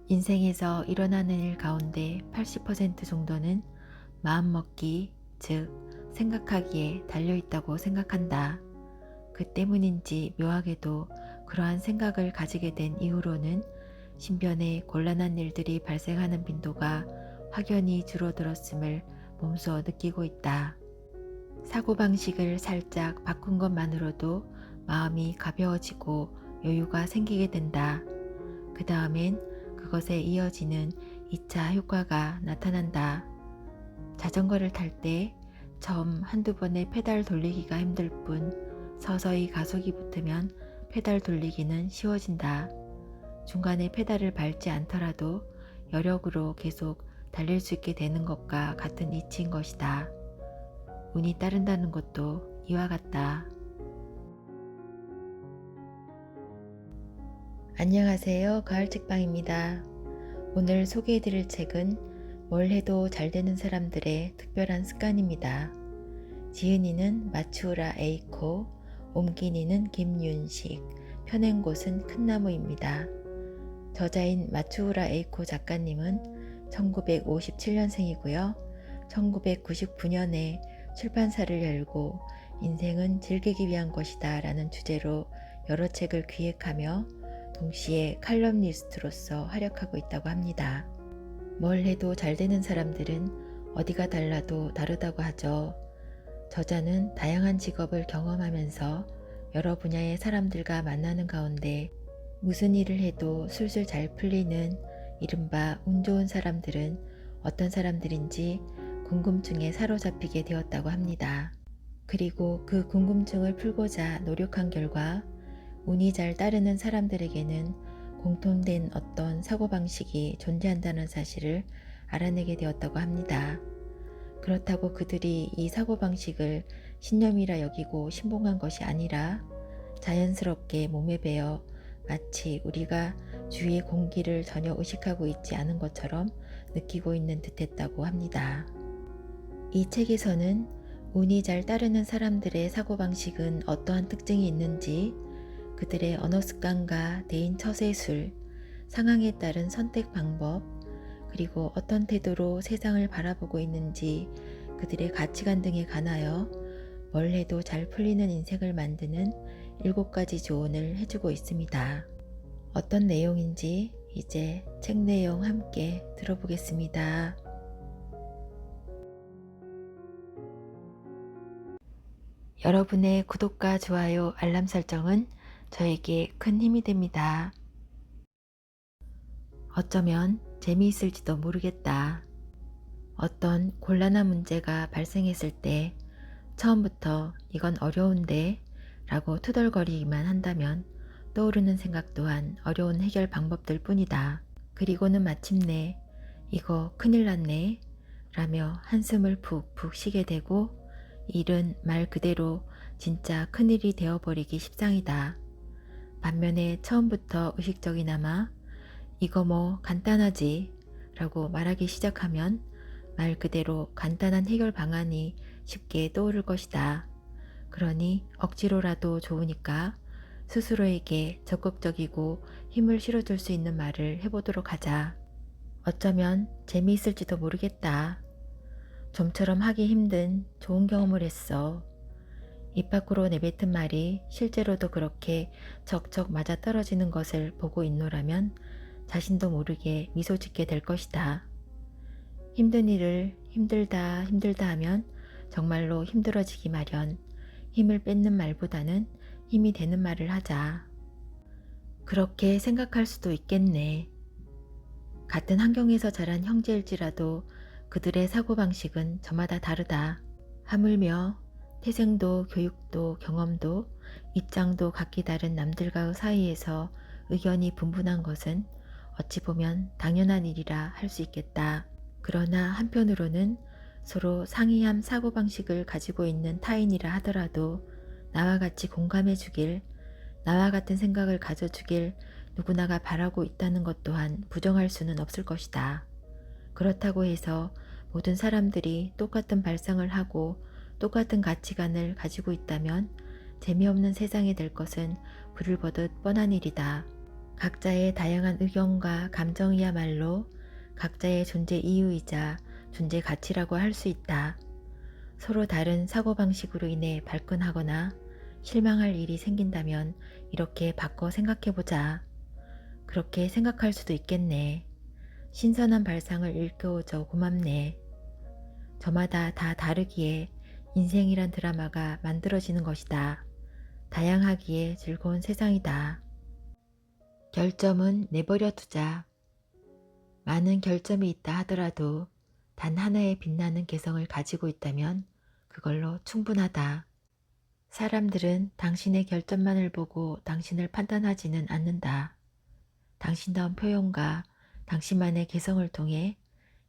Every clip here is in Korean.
인생에서 일어나는 일 가운데 80% 정도는 마음먹기, 즉 생각하기에 달려있다고 생각한다. 그 때문인지 묘하게도 그러한 생각을 가지게 된 이후로는 신변에 곤란한 일들이 발생하는 빈도가 확연히 줄어들었음을 몸소 느끼고 있다. 사고방식을 살짝 바꾼 것만으로도 마음이 가벼워지고 여유가 생기게 된다. 그 다음엔 그것에 이어지는 2차 효과가 나타난다. 자전거를 탈 때 처음 한두 번의 페달 돌리기가 힘들 뿐 서서히 가속이 붙으면 페달 돌리기는 쉬워진다. 중간에 페달을 밟지 않더라도 여력으로 계속 달릴 수 있게 되는 것과 같은 이치인 것이다. 운이 따른다는 것도 이와 같다. 안녕하세요. 가을책방입니다. 오늘 소개해드릴 책은 뭘 해도 잘 되는 사람들의 특별한 습관입니다. 지은이는 마츠우라 에이코, 옮기니는 김윤식, 펴낸 곳은 큰나무입니다. 저자인 마츠우라 에이코 작가님은 1957년생이고요. 1999년에 출판사를 열고 인생은 즐기기 위한 것이다 라는 주제로 여러 책을 기획하며 동시에 칼럼니스트로서 활약하고 있다고 합니다. 뭘 해도 잘 되는 사람들은 어디가 달라도 다르다고 하죠. 저자는 다양한 직업을 경험하면서 여러 분야의 사람들과 만나는 가운데 무슨 일을 해도 술술 잘 풀리는 이른바 운 좋은 사람들은 어떤 사람들인지 궁금증에 사로잡히게 되었다고 합니다. 그리고 그 궁금증을 풀고자 노력한 결과 운이 잘 따르는 사람들에게는 공통된 어떤 사고방식이 존재한다는 사실을 알아내게 되었다고 합니다. 그렇다고 그들이 이 사고방식을 신념이라 여기고 신봉한 것이 아니라 자연스럽게 몸에 배어 마치 우리가 주위의 공기를 전혀 의식하고 있지 않은 것처럼 느끼고 있는 듯했다고 합니다. 이 책에서는 운이 잘 따르는 사람들의 사고방식은 어떠한 특징이 있는지, 그들의 언어 습관과 대인 처세술, 상황에 따른 선택 방법, 그리고 어떤 태도로 세상을 바라보고 있는지 그들의 가치관 등에 관하여 뭘 해도 잘 풀리는 인생을 만드는 7가지 조언을 해주고 있습니다. 어떤 내용인지 이제 책 내용 함께 들어보겠습니다. 여러분의 구독과 좋아요, 알람 설정은 저에게 큰 힘이 됩니다. 어쩌면 재미있을지도 모르겠다. 어떤 곤란한 문제가 발생했을 때 처음부터 이건 어려운데 라고 투덜거리기만 한다면 떠오르는 생각 또한 어려운 해결 방법들 뿐이다. 그리고는 마침내 이거 큰일 났네 라며 한숨을 푹푹 쉬게 되고 일은 말 그대로 진짜 큰일이 되어버리기 십상이다. 반면에 처음부터 의식적이나마 이거 뭐 간단하지 라고 말하기 시작하면 말 그대로 간단한 해결 방안이 쉽게 떠오를 것이다. 그러니 억지로라도 좋으니까 스스로에게 적극적이고 힘을 실어줄 수 있는 말을 해보도록 하자. 어쩌면 재미있을지도 모르겠다. 좀처럼 하기 힘든 좋은 경험을 했어. 입 밖으로 내뱉은 말이 실제로도 그렇게 척척 맞아 떨어지는 것을 보고 있노라면 자신도 모르게 미소 짓게 될 것이다. 힘든 일을 힘들다 하면 정말로 힘들어지기 마련. 힘을 뺏는 말보다는 힘이 되는 말을 하자. 그렇게 생각할 수도 있겠네. 같은 환경에서 자란 형제일지라도 그들의 사고방식은 저마다 다르다. 하물며 태생도 교육도 경험도 입장도 각기 다른 남들과의 사이에서 의견이 분분한 것은 어찌 보면 당연한 일이라 할 수 있겠다. 그러나 한편으로는 서로 상이한 사고방식을 가지고 있는 타인이라 하더라도 나와 같이 공감해 주길, 나와 같은 생각을 가져주길 누구나가 바라고 있다는 것 또한 부정할 수는 없을 것이다. 그렇다고 해서 모든 사람들이 똑같은 발상을 하고 똑같은 가치관을 가지고 있다면 재미없는 세상이 될 것은 불을 보듯 뻔한 일이다. 각자의 다양한 의견과 감정이야말로 각자의 존재 이유이자 존재 가치라고 할 수 있다. 서로 다른 사고방식으로 인해 발끈하거나 실망할 일이 생긴다면 이렇게 바꿔 생각해보자. 그렇게 생각할 수도 있겠네. 신선한 발상을 일깨워줘 고맙네. 저마다 다 다르기에 인생이란 드라마가 만들어지는 것이다. 다양하기에 즐거운 세상이다. 결점은 내버려 두자. 많은 결점이 있다 하더라도 단 하나의 빛나는 개성을 가지고 있다면 그걸로 충분하다. 사람들은 당신의 결점만을 보고 당신을 판단하지는 않는다. 당신다운 표현과 당신만의 개성을 통해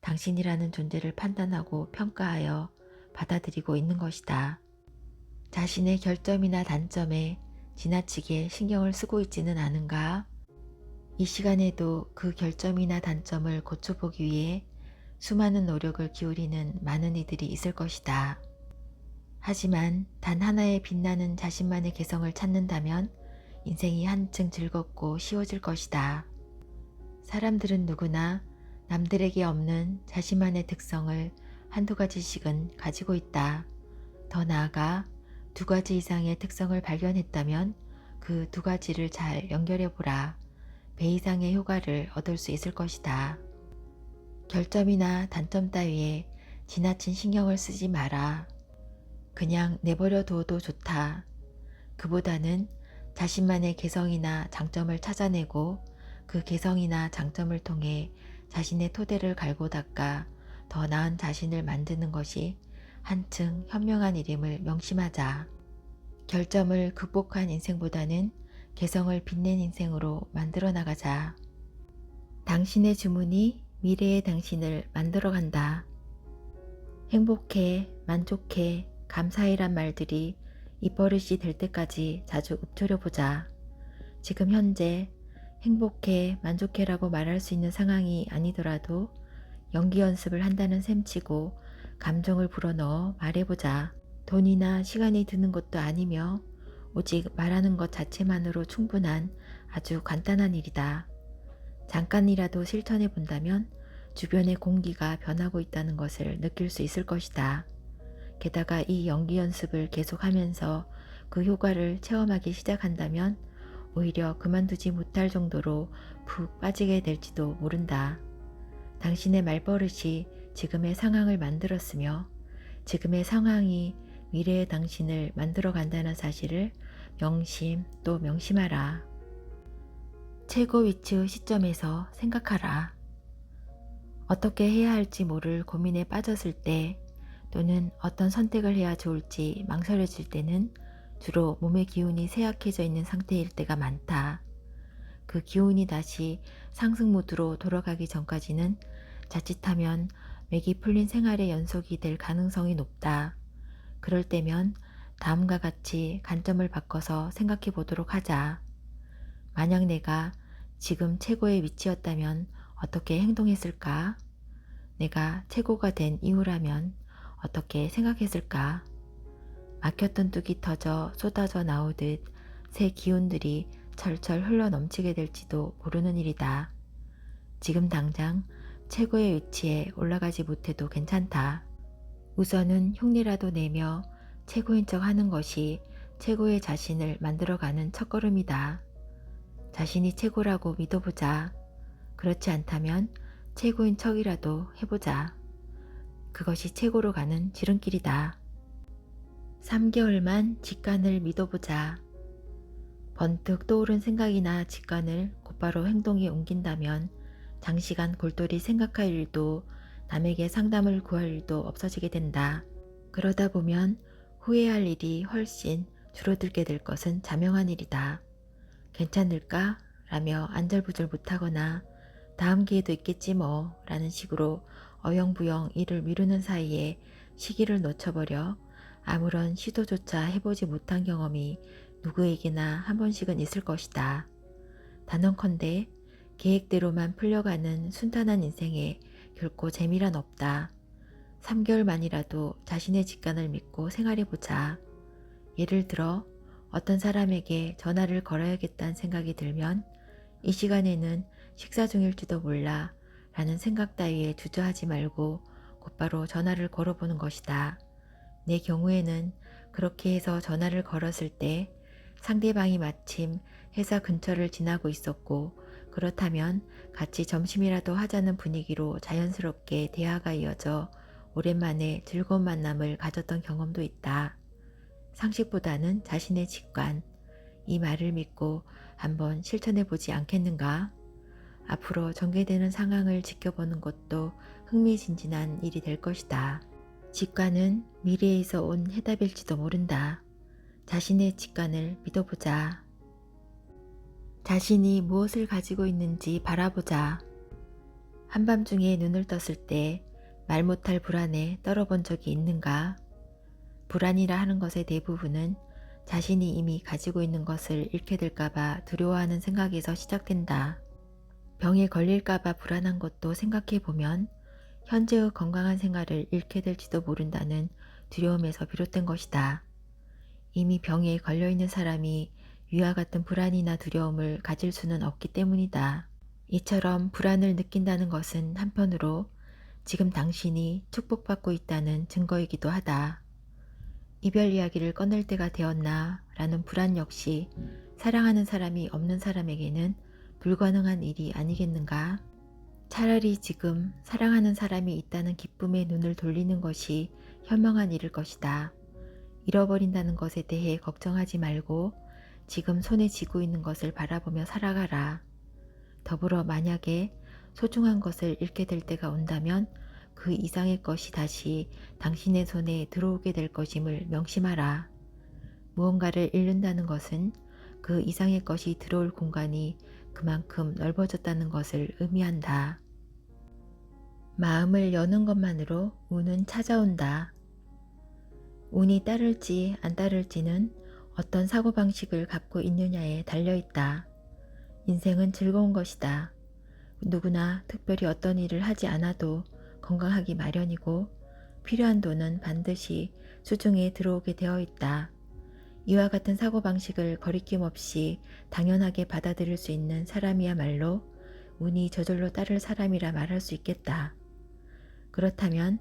당신이라는 존재를 판단하고 평가하여 받아들이고 있는 것이다. 자신의 결점이나 단점에 지나치게 신경을 쓰고 있지는 않은가? 이 시간에도 그 결점이나 단점을 고쳐보기 위해 수많은 노력을 기울이는 많은 이들이 있을 것이다. 하지만 단 하나의 빛나는 자신만의 개성을 찾는다면 인생이 한층 즐겁고 쉬워질 것이다. 사람들은 누구나 남들에게 없는 자신만의 특성을 한두 가지씩은 가지고 있다. 더 나아가 두 가지 이상의 특성을 발견했다면 그 두 가지를 잘 연결해보라. 배 이상의 효과를 얻을 수 있을 것이다. 결점이나 단점 따위에 지나친 신경을 쓰지 마라. 그냥 내버려 둬도 좋다. 그보다는 자신만의 개성이나 장점을 찾아내고 그 개성이나 장점을 통해 자신의 토대를 갈고 닦아 더 나은 자신을 만드는 것이 한층 현명한 일임을 명심하자. 결점을 극복한 인생보다는 개성을 빛낸 인생으로 만들어 나가자. 당신의 주문이 미래의 당신을 만들어 간다. 행복해, 만족해, 감사해란 말들이 입버릇이 될 때까지 자주 읊조려 보자. 지금 현재 행복해, 만족해라고 말할 수 있는 상황이 아니더라도 연기 연습을 한다는 셈치고 감정을 불어넣어 말해보자. 돈이나 시간이 드는 것도 아니며 오직 말하는 것 자체만으로 충분한 아주 간단한 일이다. 잠깐이라도 실천해 본다면 주변의 공기가 변하고 있다는 것을 느낄 수 있을 것이다. 게다가 이 연기 연습을 계속하면서 그 효과를 체험하기 시작한다면 오히려 그만두지 못할 정도로 푹 빠지게 될지도 모른다. 당신의 말버릇이 지금의 상황을 만들었으며 지금의 상황이 미래의 당신을 만들어 간다는 사실을 명심 또 명심하라. 최고 위치의 시점에서 생각하라. 어떻게 해야 할지 모를 고민에 빠졌을 때 또는 어떤 선택을 해야 좋을지 망설여질 때는 주로 몸의 기운이 쇠약해져 있는 상태일 때가 많다. 그 기운이 다시 상승 모드로 돌아가기 전까지는 자칫하면 맥이 풀린 생활의 연속이 될 가능성이 높다. 그럴 때면 다음과 같이 관점을 바꿔서 생각해 보도록 하자. 만약 내가 지금 최고의 위치였다면 어떻게 행동했을까? 내가 최고가 된 이유라면 어떻게 생각했을까? 막혔던 뚝이 터져 쏟아져 나오듯 새 기운들이 철철 흘러 넘치게 될지도 모르는 일이다. 지금 당장 최고의 위치에 올라가지 못해도 괜찮다. 우선은 흉내라도 내며 최고인 척 하는 것이 최고의 자신을 만들어가는 첫걸음이다. 자신이 최고라고 믿어보자. 그렇지 않다면 최고인 척이라도 해보자. 그것이 최고로 가는 지름길이다. 3개월만 직관을 믿어보자. 번뜩 떠오른 생각이나 직관을 곧바로 행동에 옮긴다면 장시간 골똘히 생각할 일도 남에게 상담을 구할 일도 없어지게 된다. 그러다 보면 후회할 일이 훨씬 줄어들게 될 것은 자명한 일이다. 괜찮을까? 라며 안절부절 못하거나 다음 기회도 있겠지 뭐 라는 식으로 어영부영 일을 미루는 사이에 시기를 놓쳐버려 아무런 시도조차 해보지 못한 경험이 누구에게나 한 번씩은 있을 것이다. 단언컨대 계획대로만 풀려가는 순탄한 인생에 결코 재미란 없다. 3개월만이라도 자신의 직관을 믿고 생활해보자. 예를 들어 어떤 사람에게 전화를 걸어야겠다는 생각이 들면 이 시간에는 식사 중일지도 몰라 라는 생각 따위에 주저하지 말고 곧바로 전화를 걸어보는 것이다. 내 경우에는 그렇게 해서 전화를 걸었을 때 상대방이 마침 회사 근처를 지나고 있었고, 그렇다면 같이 점심이라도 하자는 분위기로 자연스럽게 대화가 이어져 오랜만에 즐거운 만남을 가졌던 경험도 있다. 상식보다는 자신의 직관, 이 말을 믿고 한번 실천해 보지 않겠는가? 앞으로 전개되는 상황을 지켜보는 것도 흥미진진한 일이 될 것이다. 직관은 미래에서 온 해답일지도 모른다. 자신의 직관을 믿어보자. 자신이 무엇을 가지고 있는지 바라보자. 한밤중에 눈을 떴을 때 말 못할 불안에 떨어본 적이 있는가? 불안이라 하는 것의 대부분은 자신이 이미 가지고 있는 것을 잃게 될까봐 두려워하는 생각에서 시작된다. 병에 걸릴까봐 불안한 것도 생각해보면 현재의 건강한 생활을 잃게 될지도 모른다는 두려움에서 비롯된 것이다. 이미 병에 걸려있는 사람이 위와 같은 불안이나 두려움을 가질 수는 없기 때문이다. 이처럼 불안을 느낀다는 것은 한편으로 지금 당신이 축복받고 있다는 증거이기도 하다. 이별 이야기를 꺼낼 때가 되었나 라는 불안 역시 사랑하는 사람이 없는 사람에게는 불가능한 일이 아니겠는가? 차라리 지금 사랑하는 사람이 있다는 기쁨에 눈을 돌리는 것이 현명한 일일 것이다. 잃어버린다는 것에 대해 걱정하지 말고 지금 손에 쥐고 있는 것을 바라보며 살아가라. 더불어 만약에 소중한 것을 잃게 될 때가 온다면 그 이상의 것이 다시 당신의 손에 들어오게 될 것임을 명심하라. 무언가를 잃는다는 것은 그 이상의 것이 들어올 공간이 그만큼 넓어졌다는 것을 의미한다. 마음을 여는 것만으로 운은 찾아온다. 운이 따를지 안 따를지는 어떤 사고방식을 갖고 있느냐에 달려있다. 인생은 즐거운 것이다. 누구나 특별히 어떤 일을 하지 않아도 건강하기 마련이고 필요한 돈은 반드시 수중에 들어오게 되어 있다. 이와 같은 사고방식을 거리낌 없이 당연하게 받아들일 수 있는 사람이야말로 운이 저절로 따를 사람이라 말할 수 있겠다. 그렇다면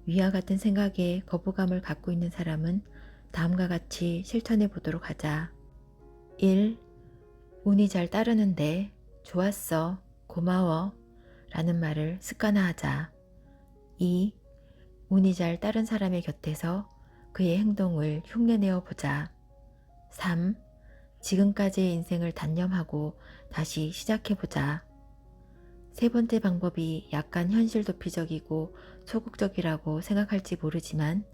위와 같은 생각에 거부감을 갖고 있는 사람은 다음과 같이 실천해 보도록 하자. 1. 운이 잘 따르는데 좋았어, 고마워 라는 말을 습관화하자. 2. 운이 잘 따른 사람의 곁에서 그의 행동을 흉내내어 보자. 3. 지금까지의 인생을 단념하고 다시 시작해보자. 세 번째 방법이 약간 현실 도피적이고 소극적이라고 생각할지 모르지만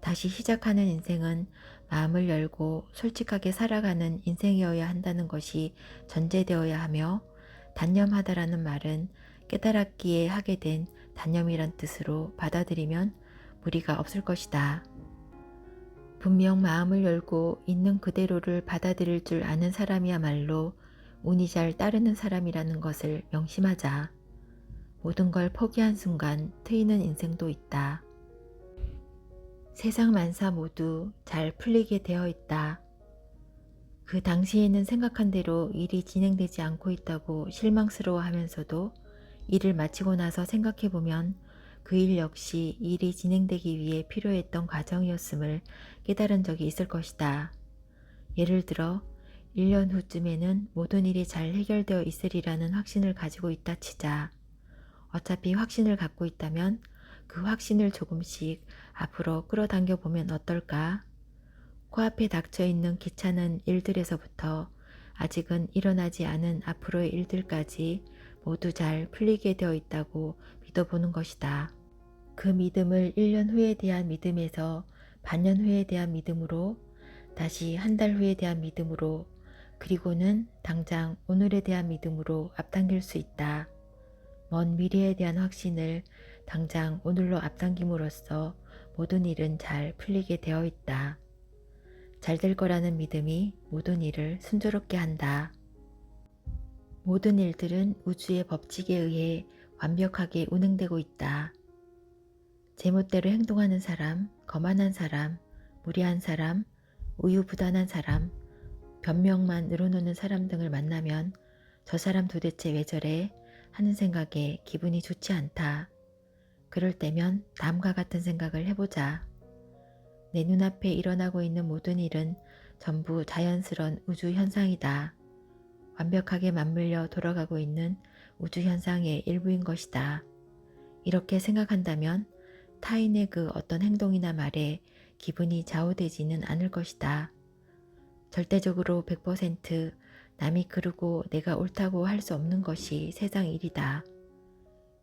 다시 시작하는 인생은 마음을 열고 솔직하게 살아가는 인생이어야 한다는 것이 전제되어야 하며, 단념하다라는 말은 깨달았기에 하게 된 단념이란 뜻으로 받아들이면 무리가 없을 것이다. 분명 마음을 열고 있는 그대로를 받아들일 줄 아는 사람이야말로 운이 잘 따르는 사람이라는 것을 명심하자. 모든 걸 포기한 순간 트이는 인생도 있다. 세상 만사 모두 잘 풀리게 되어 있다. 그 당시에는 생각한 대로 일이 진행되지 않고 있다고 실망스러워하면서도 일을 마치고 나서 생각해보면 그 일 역시 일이 진행되기 위해 필요했던 과정이었음을 깨달은 적이 있을 것이다. 예를 들어 1년 후쯤에는 모든 일이 잘 해결되어 있으리라는 확신을 가지고 있다 치자. 어차피 확신을 갖고 있다면 그 확신을 조금씩 앞으로 끌어당겨 보면 어떨까? 코앞에 닥쳐있는 귀찮은 일들에서부터 아직은 일어나지 않은 앞으로의 일들까지 모두 잘 풀리게 되어 있다고 믿어보는 것이다. 그 믿음을 1년 후에 대한 믿음에서 반년 후에 대한 믿음으로, 다시 한 달 후에 대한 믿음으로, 그리고는 당장 오늘에 대한 믿음으로 앞당길 수 있다. 먼 미래에 대한 확신을 당장 오늘로 앞당김으로써 모든 일은 잘 풀리게 되어 있다. 잘 될 거라는 믿음이 모든 일을 순조롭게 한다. 모든 일들은 우주의 법칙에 의해 완벽하게 운행되고 있다. 제멋대로 행동하는 사람, 거만한 사람, 무리한 사람, 우유부단한 사람, 변명만 늘어놓는 사람 등을 만나면 저 사람 도대체 왜 저래? 하는 생각에 기분이 좋지 않다. 그럴 때면 다음과 같은 생각을 해보자. 내 눈앞에 일어나고 있는 모든 일은 전부 자연스러운 우주 현상이다. 완벽하게 맞물려 돌아가고 있는 우주 현상의 일부인 것이다. 이렇게 생각한다면 타인의 그 어떤 행동이나 말에 기분이 좌우되지는 않을 것이다. 절대적으로 100% 남이 그르고 내가 옳다고 할 수 없는 것이 세상 일이다.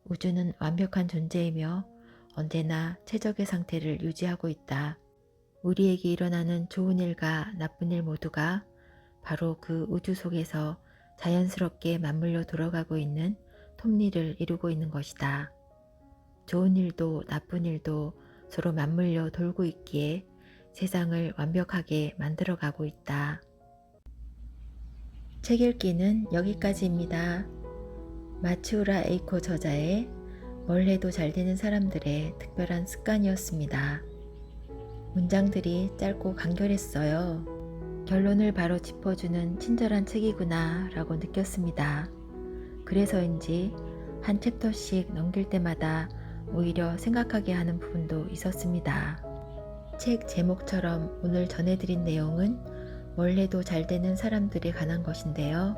우주는 완벽한 존재이며 언제나 최적의 상태를 유지하고 있다. 우리에게 일어나는 좋은 일과 나쁜 일 모두가 바로 그 우주 속에서 자연스럽게 맞물려 돌아가고 있는 톱니를 이루고 있는 것이다. 좋은 일도 나쁜 일도 서로 맞물려 돌고 있기에 세상을 완벽하게 만들어가고 있다. 책 읽기는 여기까지입니다. 마츠우라 에이코 저자의 뭘 해도 잘 되는 사람들의 특별한 습관이었습니다. 문장들이 짧고 간결했어요. 결론을 바로 짚어주는 친절한 책이구나 라고 느꼈습니다. 그래서인지 한 챕터씩 넘길 때마다 오히려 생각하게 하는 부분도 있었습니다. 책 제목처럼 오늘 전해드린 내용은 뭘 해도 잘 되는 사람들에 관한 것인데요.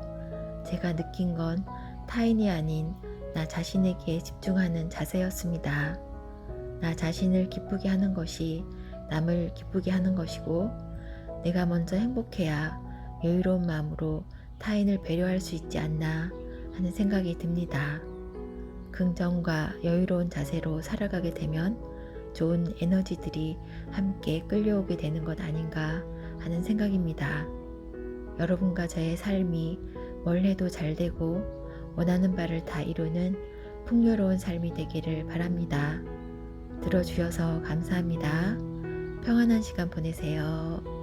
제가 느낀 건 타인이 아닌 나 자신에게 집중하는 자세였습니다. 나 자신을 기쁘게 하는 것이 남을 기쁘게 하는 것이고 내가 먼저 행복해야 여유로운 마음으로 타인을 배려할 수 있지 않나 하는 생각이 듭니다. 긍정과 여유로운 자세로 살아가게 되면 좋은 에너지들이 함께 끌려오게 되는 것 아닌가 하는 생각입니다. 여러분과 저의 삶이 뭘 해도 잘 되고 원하는 바를 다 이루는 풍요로운 삶이 되기를 바랍니다. 들어주셔서 감사합니다. 평안한 시간 보내세요.